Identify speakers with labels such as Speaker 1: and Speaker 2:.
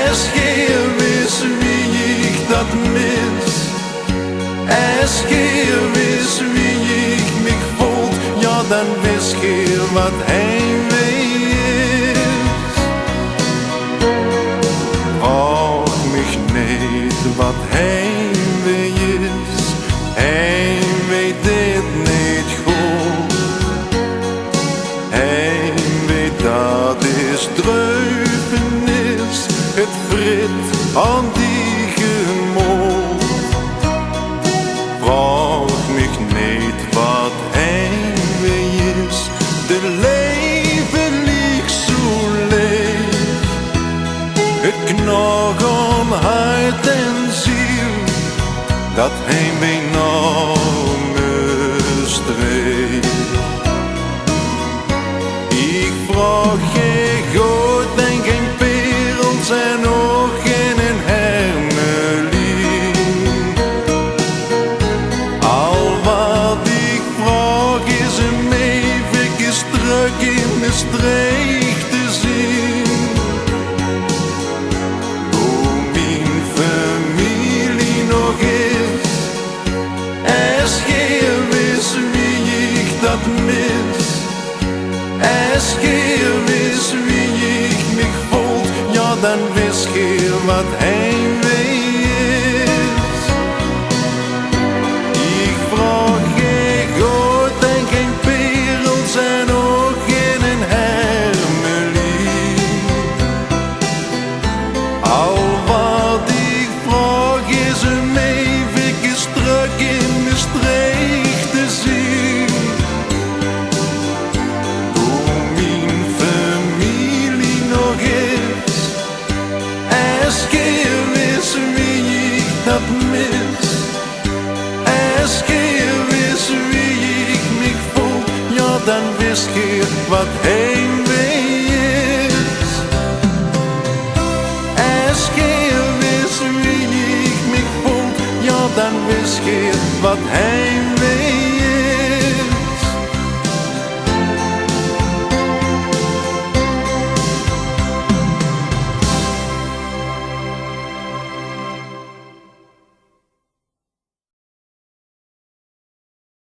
Speaker 1: Als je wist wie ik dat mis, als je wist wie ik mich voelt, ja dan wist je wat heimwee is. Vraag mich niet wat heimwee is, heimwee dit niet goed. Heimwee dat is druivenis, het vrit aan die gemoed. Vraag mich niet wat heimwee is, de leven ligt zo leeg. Het knog aan hart en ziel, dat heimwee nou me streeft. Ik vraag je goed en geen perels en ook geen hermelie. Al wat ik vraag is een even terug in mijn streek te zien. Hoe mijn familie nog is, als je wist wie ik dat mis. Als je wist wie ik mich voelt, ja dan wist je wat heimwee is. Ik vraag je goed en geen perels en ook geen hermelie. Al wat ik vraag is een even terug in mijn streek te zien. Als je wist wie ik dat mis, als je wist wie ik mich voel, ja dan wist je wat heimwee is. Als je wist wie ik mich voel, ja dan wist je wat heimwee is.